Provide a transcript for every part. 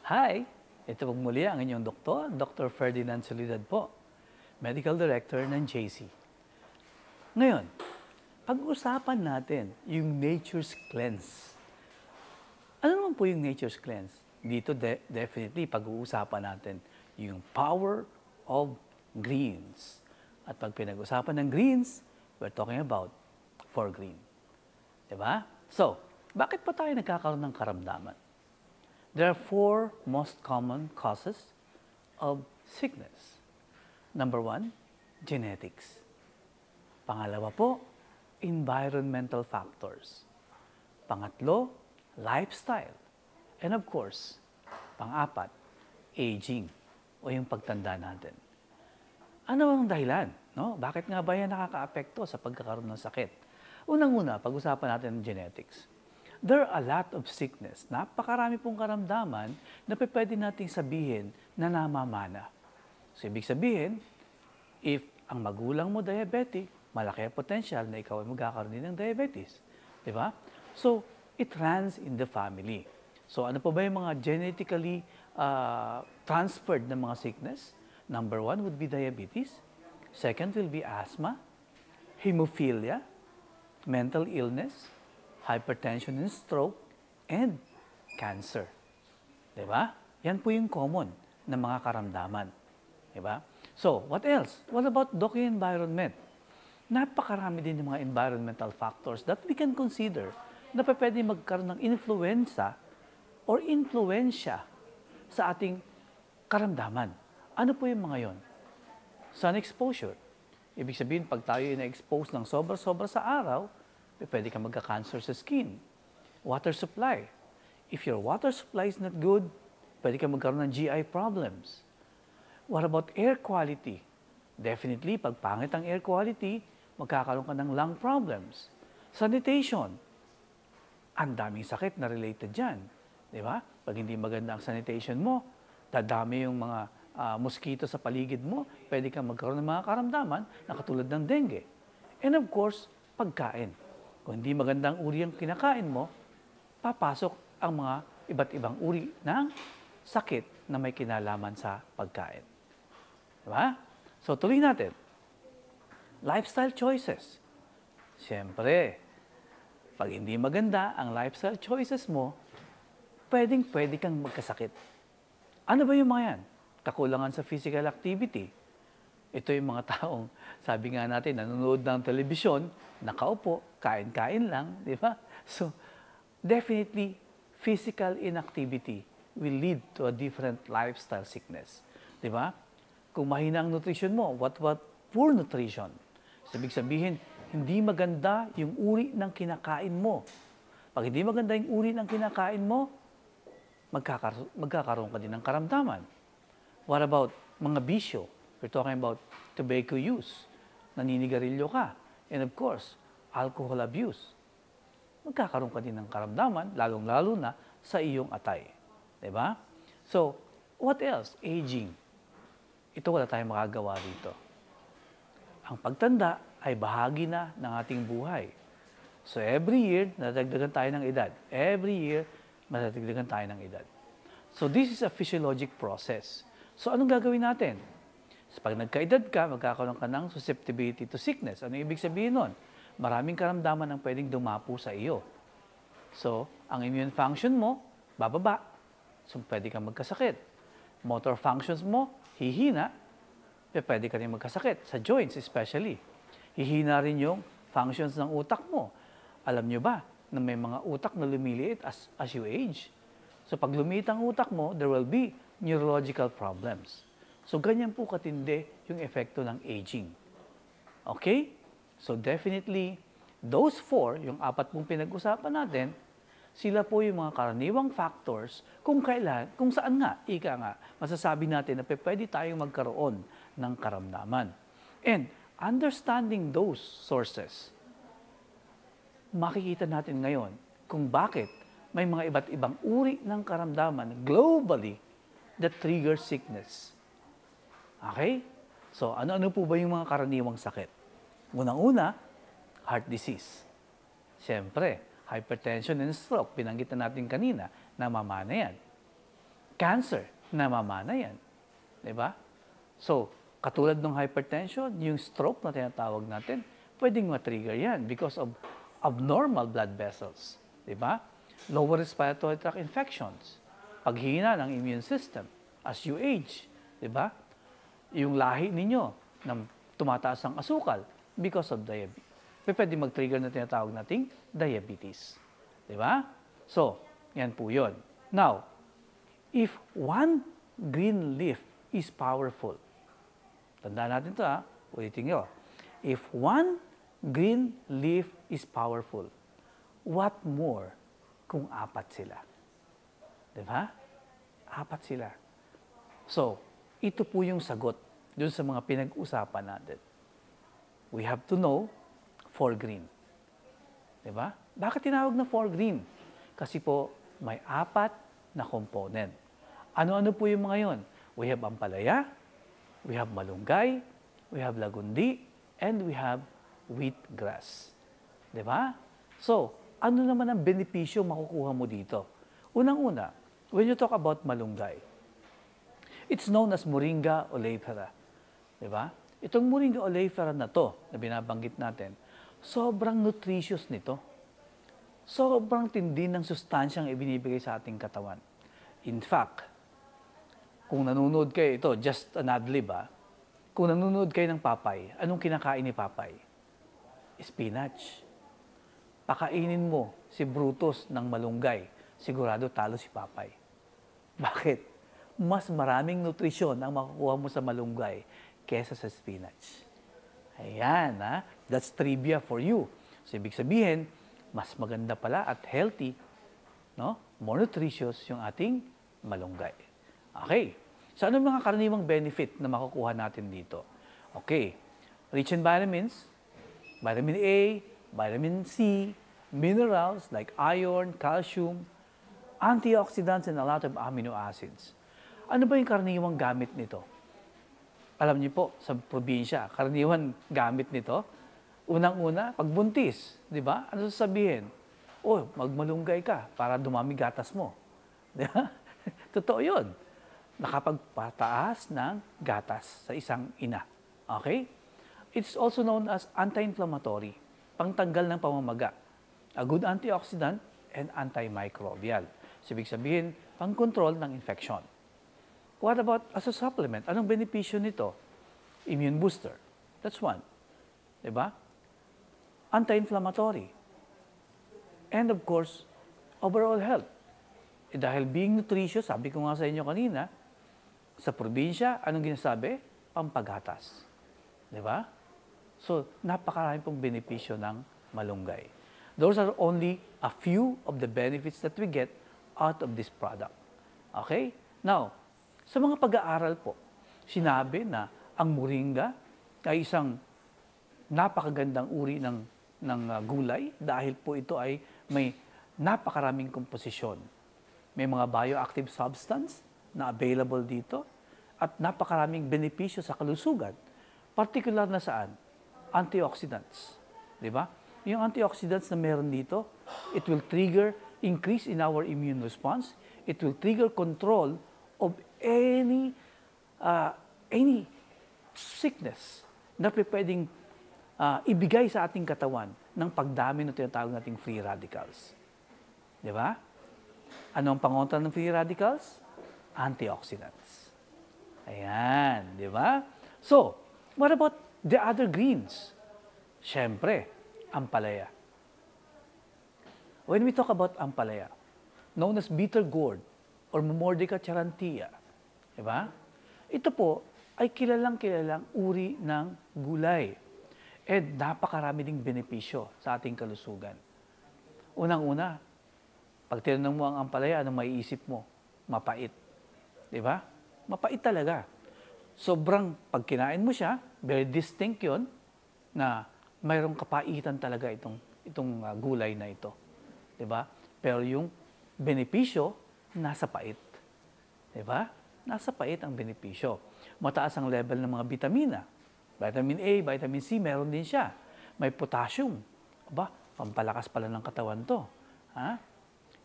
Hi! Ito pong muli ang inyong doktor, Dr. Ferdinand Solidad po, Medical Director ng JC. Ngayon, pag-usapan natin yung Nature's Cleanse. Ano naman po yung Nature's Cleanse? Dito definitely pag-uusapan natin yung power of greens. At pag pinag-usapan ng greens, we're talking about 4 green. Diba? So, bakit pa tayo nagkakaroon ng karamdaman? There are 4 most common causes of sickness. Number 1, genetics. Pangalawa po, environmental factors. Pangatlo, lifestyle. And of course, pang-apat, aging o yung pagtanda natin. Ano ang dahilan? No? Bakit nga ba yan nakaka-apekto sa pagkakaroon ng sakit? Unang-una, pag-usapan natin ng genetics. There are a lot of sickness. Napakarami pong karamdaman na pwede nating sabihin na namamana. So, ibig sabihin, if ang magulang mo diabetic, malaki ang potential na ikaw ay magkakaroon din ng diabetes. Diba? So, it runs in the family. So, ano pa ba yung mga genetically transferred na mga sickness? Number 1 would be diabetes. Second will be asthma, hemophilia, mental illness, hypertension and stroke, and cancer. Diba? Yan po yung common na mga karamdaman. Diba? So, what else? What about the environment? Napakarami din ng mga environmental factors that we can consider na pwede magkaroon ng influenza or influensya sa ating karamdaman. Ano po yung mga yon? Sun exposure. Ibig sabihin, pag tayo na-expose ng sobra-sobra sa araw, pwede kang magka-cancer sa skin. Water supply. If your water supply is not good, pwede kang magkaroon ng GI problems. What about air quality? Definitely, pag pangit ang air quality, magkakaroon ka ng lung problems. Sanitation. Ang daming sakit na related dyan. Di ba? Pag hindi maganda ang sanitation mo, dadami yung mga mosquito sa paligid mo, pwede kang magkaroon ng mga karamdaman na katulad ng dengue. And of course, pagkain. Kung hindi magandang uri ang kinakain mo, papasok ang mga iba't ibang uri ng sakit na may kinalaman sa pagkain. Diba? So, tuloy natin. Lifestyle choices. Siyempre, pag hindi maganda ang lifestyle choices mo, pwede kang magkasakit. Ano ba yung mga yan? Kakulangan sa physical activity. Ito yung mga taong, sabi nga natin, nanonood ng telebisyon, nakaupo, kain-kain lang, di ba? So, definitely, physical inactivity will lead to a different lifestyle sickness. Di ba? Kung mahina ang nutrition mo, what poor nutrition? So, ibig sabihin, hindi maganda yung uri ng kinakain mo. Pag hindi maganda yung uri ng kinakain mo, magkakaroon ka din ng karamdaman. What about mga bisyo? We're talking about tobacco use. Naninigarilyo ka. And of course, alcohol abuse. Magkakaroon ka din ng karamdaman, lalong-lalo na sa iyong atay. Diba? So, what else? Aging. Ito wala tayong makagawa dito. Ang pagtanda ay bahagi na ng ating buhay. So, every year, nadagdagan tayo ng edad. Every year, nadagdagan tayo ng edad. So, this is a physiologic process. So, anong gagawin natin? So, pag nagkaedad ka, magkakaroon ka ng susceptibility to sickness. Ano ibig sabihin nun? Maraming karamdaman ang pwedeng dumapo sa iyo. So, ang immune function mo, bababa. So, pwede kang magkasakit. Motor functions mo, hihina. Pwede ka rin magkasakit, sa joints especially. Hihina rin yung functions ng utak mo. Alam nyo ba na may mga utak na lumiliit as you age? So, pag lumiit ang utak mo, there will be neurological problems. So, ganyan po katindi yung epekto ng aging. Okay? So, definitely, those 4, yung 4 pong pinag-usapan natin, sila po yung mga karaniwang factors kung saan nga, masasabi natin na pwede tayong magkaroon ng karamdaman. And understanding those sources, makikita natin ngayon kung bakit may mga iba't ibang uri ng karamdaman globally that trigger sickness. Okay? So, ano-ano po ba yung mga karaniwang sakit? Unang-una, heart disease. Siyempre, hypertension and stroke, pinanggit na natin kanina, namamana yan. cancer, namamana yan. Diba? So, katulad ng hypertension, yung stroke na tinatawag natin, pwedeng ma-trigger yan because of abnormal blood vessels. Diba? Lower respiratory tract infections, paghihina ng immune system as you age. Diba? Yung lahi ninyo na tumataas ang asukal because of diabetes. Pwede mag-trigger na tinatawag nating diabetes. Diba? So, yan po yun. Now, if one green leaf is powerful, tandaan natin ito ulitin nyo. If one green leaf is powerful, what more kung apat sila? Diba? Apat sila. So, ito po yung sagot dun sa mga pinag-usapan natin. We have to know 4 green. Diba? Bakit tinawag na 4 green? Kasi po, may apat na component. Ano-ano po yung mga yon? We have ampalaya, we have malunggay, we have lagundi, and we have wheatgrass. Diba? So, ano naman ang benepisyo makukuha mo dito? Unang-una, when you talk about malunggay, it's known as Moringa oleifera. Diba? Itong Moringa oleifera na to, na binabanggit natin, sobrang nutritious nito. Sobrang tindi ng sustansyang ibinibigay sa ating katawan. In fact, kung nanonood kayo, ito, just an adlib kung nanonood kayo ng Papay, anong kinakain ni Papay? Spinach. Pakainin mo si Brutus ng malunggay, sigurado talo si Papay. Bakit? Mas maraming nutrisyon ang makukuha mo sa malunggay kesa sa spinach. Ayan, that's trivia for you. So, ibig sabihin, mas maganda pala at healthy, no? More nutritious yung ating malunggay. Okay. So, ano mga karaniwang benefit na makukuha natin dito? Okay. Rich in vitamins, vitamin A, vitamin C, minerals like iron, calcium, antioxidants, and a lot of amino acids. Ano ba yung karaniwang gamit nito? Alam niyo po, sa probinsya, karaniwan gamit nito, unang-una, pagbuntis, di ba? Ano sasabihin? Oh, magmalunggay ka para dumami gatas mo. Di ba? Totoo yun. Nakapagpataas ng gatas sa isang ina. Okay? It's also known as anti-inflammatory, pangtanggal ng pamamaga, a good antioxidant, and antimicrobial. So, ibig sabihin, pang-control ng infection. What about as a supplement? Anong benepisyo nito? Immune booster. That's one. Diba? Anti-inflammatory. And of course, overall health. Dahil being nutritious, sabi ko nga sa inyo kanina, sa probinsya, anong ginasabi? Pampagatas. Diba? So, napakarami pong benepisyo ng malunggay. Those are only a few of the benefits that we get out of this product. Okay? Now, sa mga pag-aaral po, sinabi na ang moringa ay isang napakagandang uri ng gulay dahil po ito ay may napakaraming komposisyon. May mga bioactive substance na available dito at napakaraming benepisyo sa kalusugan. Particular na saan? Antioxidants. Diba? Yung antioxidants na meron dito, it will trigger increase in our immune response. It will trigger control of any sickness na pwedeng ibigay sa ating katawan ng pagdami ng tinatawag nating free radicals. Di ba? Ano ang pangontra ng free radicals? Antioxidants. Ayan, di ba? So, what about the other greens? Siyempre, ampalaya. When we talk about ampalaya, known as bitter gourd or Momordica charantia, di ba? Ito po ay kilalang uri ng gulay. And napakarami ding benepisyo sa ating kalusugan. Unang-una, pag tinanong mo ang ampalaya, anong maiisip mo? Mapait. Di ba? Mapait talaga. Sobrang, pag kinain mo siya, very distinct yun, na mayroong kapaitan talaga itong gulay na ito. Di ba? Pero yung benepisyo, nasa pait. Di ba? Nasa pait ang benepisyo. Mataas ang level ng mga vitamina. Vitamin A, vitamin C, meron din siya. May potassium. Aba, pampalakas pala ng katawan to. Ha?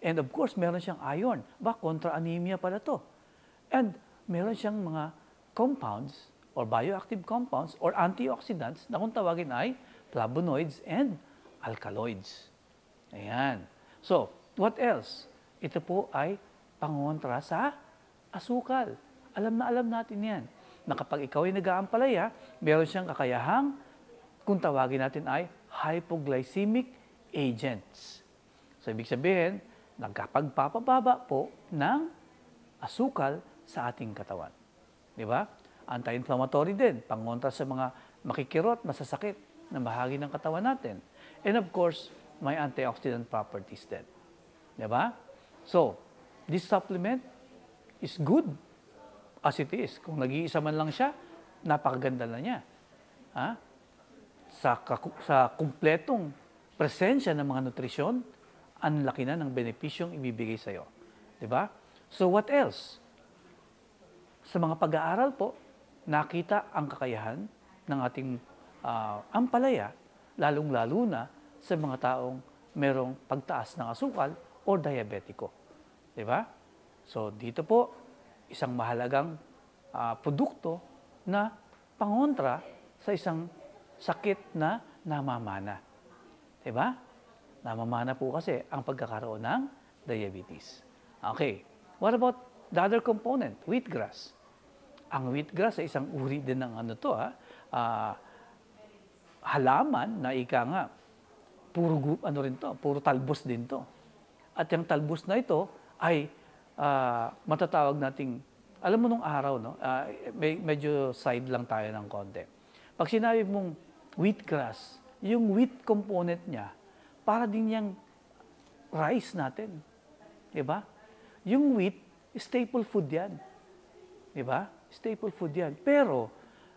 And of course, meron siyang iron. Ba, kontra anemia pala to. And meron siyang mga compounds or bioactive compounds or antioxidants na kung tawagin ay flavonoids and alkaloids. Ayan. So, what else? Ito po ay pangontra sa asukal. Alam na alam natin yan. Na kapag ikaw ay nag-aampalaya, meron siyang kakayahang, kung tawagin natin ay hypoglycemic agents. So, ibig sabihin, nagkapagpapababa po ng asukal sa ating katawan. Di ba? Anti-inflammatory din, pangontra sa mga makikirot, masasakit na bahagi ng katawan natin. And of course, may antioxidant properties din. Di ba? So, this supplement is good as it is. Kung nag-iisa man lang siya, napakaganda na niya. Ha? Sa kumpletong presensya ng mga nutrisyon, ang laki na ng benepisyong ibibigay sa iyo. Di ba? So what else? Sa mga pag-aaral po, nakita ang kakayahan ng ating ampalaya, lalong-lalo na sa mga taong merong pagtaas ng asukal o diabetiko. Di ba? So dito po, isang mahalagang produkto na pangontra sa isang sakit na namamana. Di ba? Namamana po kasi ang pagkakaroon ng diabetes. Okay. What about the other component? Wheatgrass. Ang wheatgrass ay isang uri din ng halaman na ika nga, puro talbos din to. At yung talbos na ito ay matatawag nating, alam mo nung araw, no? Medyo side lang tayo ng konti. Pag sinabi mong wheatgrass, yung wheat component niya, para din yung rice natin. Diba? Yung wheat, staple food yan. Diba? Staple food yan. Pero,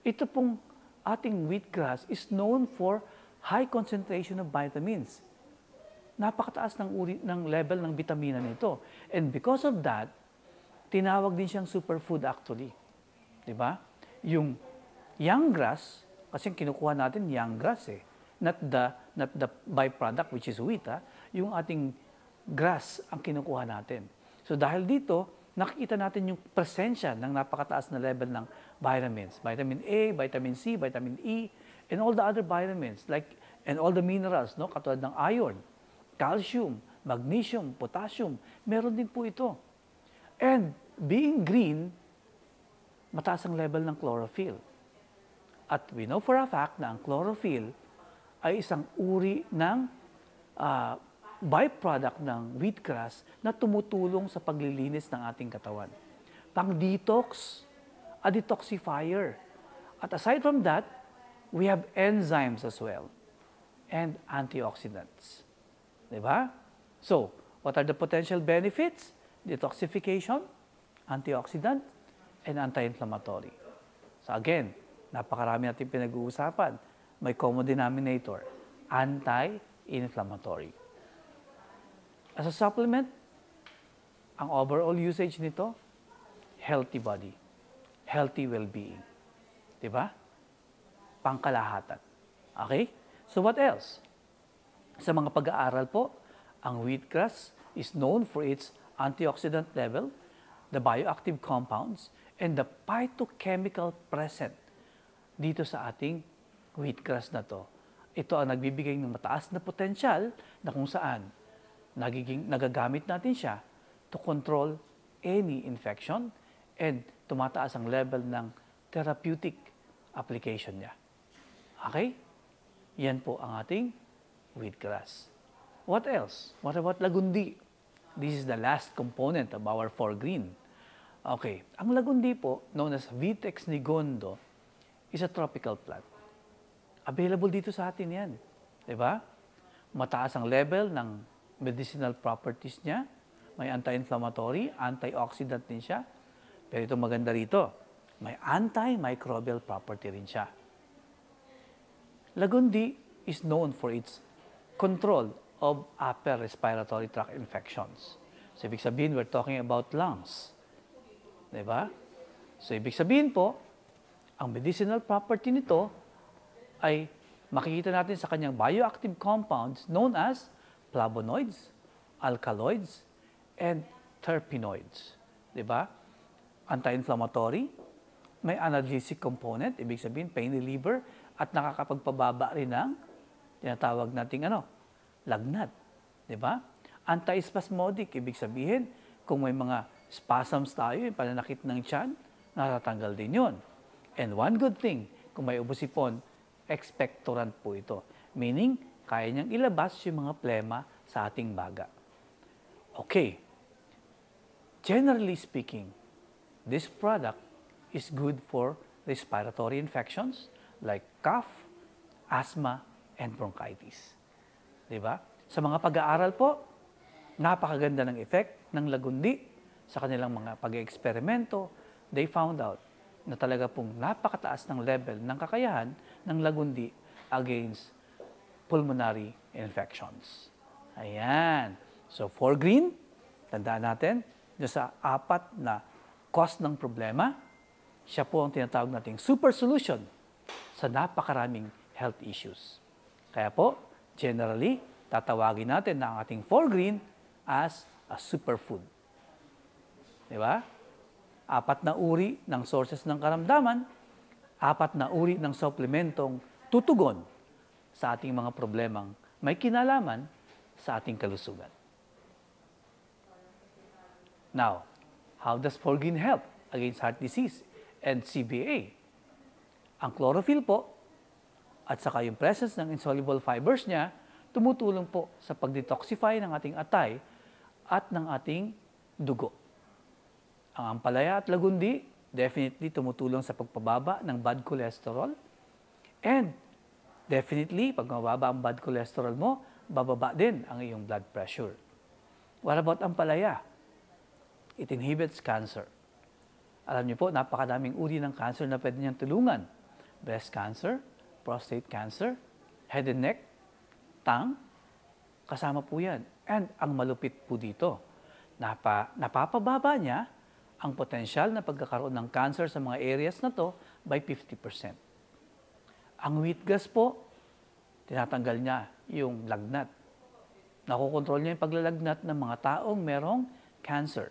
ito pong ating wheatgrass is known for high concentration of vitamins. Napakataas ng level ng vitamina nito. And because of that, tinawag din siyang superfood actually. Diba? Yung young grass, kasi kinukuha natin young grass eh. Not the byproduct which is wheat, yung ating grass ang kinukuha natin. So dahil dito, nakikita natin yung presensya ng napakataas na level ng vitamins. Vitamin A, vitamin C, vitamin E, and all the other vitamins, and all the minerals, no? Katulad ng iron, calcium, magnesium, potassium, meron din po ito. And being green, mataas ang level ng chlorophyll. At we know for a fact na ang chlorophyll ay isang uri ng byproduct ng wheatgrass na tumutulong sa paglilinis ng ating katawan. Pang-detox, a detoxifier. At aside from that, we have enzymes as well and antioxidants. Diba? So, what are the potential benefits? Detoxification, antioxidant, and anti-inflammatory. So again, napakarami natin pinag-uusapan. May common denominator, anti-inflammatory. As a supplement, ang overall usage nito, healthy body, healthy well-being. Diba? Pangkalahatan. Okay? So what else? Sa mga pag-aaral po, ang wheatgrass is known for its antioxidant level, the bioactive compounds, and the phytochemical present dito sa ating wheatgrass na to. Ito ang nagbibigay ng mataas na potensyal na kung saan nagagamit natin siya to control any infection and tumataas ang level ng therapeutic application niya. Okay? Yan po ang ating wheatgrass. What else? What about lagundi? This is the last component of our 4-green. Okay. Ang lagundi po, known as Vitex nigondo, is a tropical plant. Available dito sa atin yan. Diba? Mataas ang level ng medicinal properties niya. May anti-inflammatory, antioxidant din siya. Pero ito maganda rito. May antimicrobial property rin siya. Lagundi is known for its control of upper respiratory tract infections. So, ibig sabihin, we're talking about lungs. Diba? So, ibig sabihin po, ang medicinal property nito ay makikita natin sa kanyang bioactive compounds known as flavonoids, alkaloids, and terpenoids. Diba? anti-inflammatory, may analgesic component, ibig sabihin pain reliever, at nakakapagpababa rin ng tinatawag nating lagnat. Di ba? Anti-spasmodic, ibig sabihin, kung may mga spasms tayo, yung pananakit ng tiyan, natatanggal din yun. And one good thing, kung may ubusipon, expectorant po ito. Meaning, kaya niyang ilabas yung mga plema sa ating baga. Okay. Generally speaking, this product is good for respiratory infections like cough, asthma, and bronchitis. Diba? Sa mga pag-aaral po, napakaganda ng effect ng lagundi sa kanilang mga pag-eksperimento. They found out na talaga pong napakataas ng level ng kakayahan ng lagundi against pulmonary infections. Ayan. So, for green, tandaan natin, dyan sa 4 na cause ng problema, siya po ang tinatawag nating super solution sa napakaraming health issues. Kaya po, generally, tatawagin natin na ang ating 4 green as a superfood. Diba? 4 na uri ng sources ng karamdaman, 4 na uri ng supplementong tutugon sa ating mga problemang may kinalaman sa ating kalusugan. Now, how does 4 green help against heart disease and CBA? Ang chlorophyll po at saka yung presence ng insoluble fibers niya tumutulong po sa pag-detoxify ng ating atay at ng ating dugo. Ang ampalaya at lagundi definitely tumutulong sa pagpababa ng bad cholesterol. And definitely, pag mababa ang bad cholesterol mo, bababa din ang iyong blood pressure. What about ampalaya? It inhibits cancer. Alam niyo po, napakadaming uri ng cancer na pwede niyang tulungan. Breast cancer, prostate cancer, head and neck, tongue, kasama po yan. And ang malupit po dito, napapababa niya ang potensyal na pagkakaroon ng cancer sa mga areas na to by 50%. Ang wheat grass po, tinatanggal niya yung lagnat. Nakokontrol niya yung paglalagnat ng mga taong merong cancer.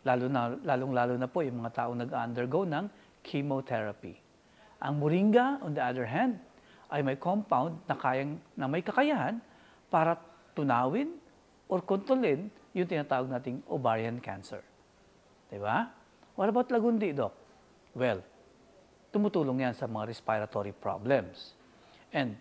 Lalong-lalo na po yung mga taong nag-undergo ng chemotherapy. Ang moringa, on the other hand, ay may compound na may kakayahan para tunawin or kontrolin yung tinatawag nating ovarian cancer. Diba? What about lagundi, Doc? Well, tumutulong yan sa mga respiratory problems. And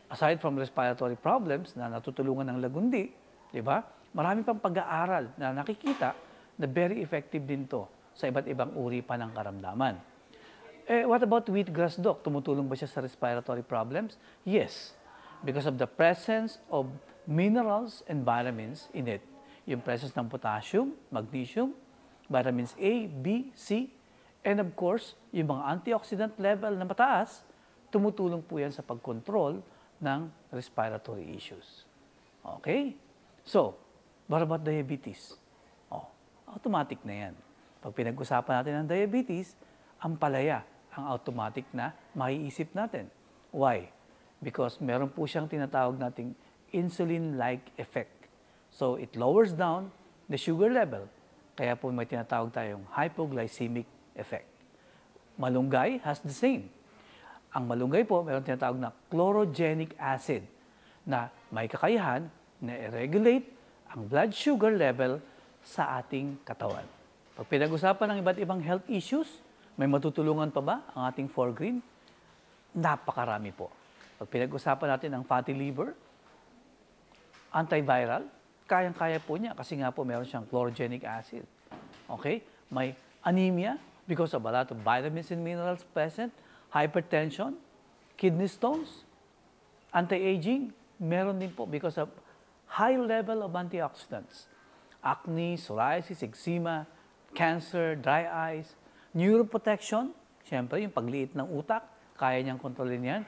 aside from respiratory problems na natutulungan ng lagundi, diba? Marami pang pag-aaral na nakikita na very effective din to sa iba't ibang uri pa ng karamdaman. What about wheatgrass, Doc? Tumutulong ba siya sa respiratory problems? Yes, because of the presence of minerals and vitamins in it. Yung presence ng potassium, magnesium, vitamins A, B, C, and of course, yung mga antioxidant level na mataas, tumutulong po yan sa pagkontrol ng respiratory issues. Okay? So, what about diabetes? Automatic na yan. Pag pinag-usapan natin ang diabetes, ang palaya ang automatic na maiisip natin. Why? Because meron po siyang tinatawag nating insulin-like effect. So, it lowers down the sugar level. Kaya po may tinatawag tayong hypoglycemic effect. Malunggay has the same. Ang malunggay po, mayroon tinatawag na chlorogenic acid na may kakayahan na i-regulate ang blood sugar level sa ating katawan. Pag pinag-usapan ng iba't ibang health issues, may matutulungan pa ba ang ating 4 green? Napakarami po. Pag pinag-usapan natin ang fatty liver, antiviral, kayang-kaya po niya kasi nga po meron siyang chlorogenic acid. Okay? May anemia because of a lot of vitamins and minerals present, hypertension, kidney stones, anti-aging, meron din po because of high level of antioxidants. Acne, psoriasis, eczema, cancer, dry eyes, neuroprotection, siyempre yung pagliit ng utak, kaya niyang kontrolin yan.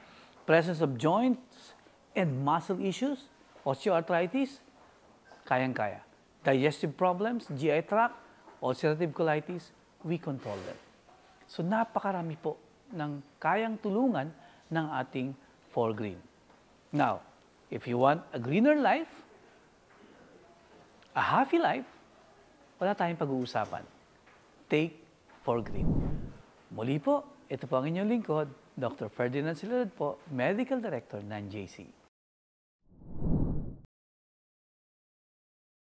Presence of joints and muscle issues, osteoarthritis, kayang-kaya. Digestive problems, GI tract, ulcerative colitis, we control them. So napakarami po ng kayang tulungan ng ating 4 green. Now, if you want a greener life, a happy life, wala tayong pag-uusapan. take for green. Muli po, ito po ang inyong lingkod, Dr. Ferdinand Soledad po, Medical Director ng JC.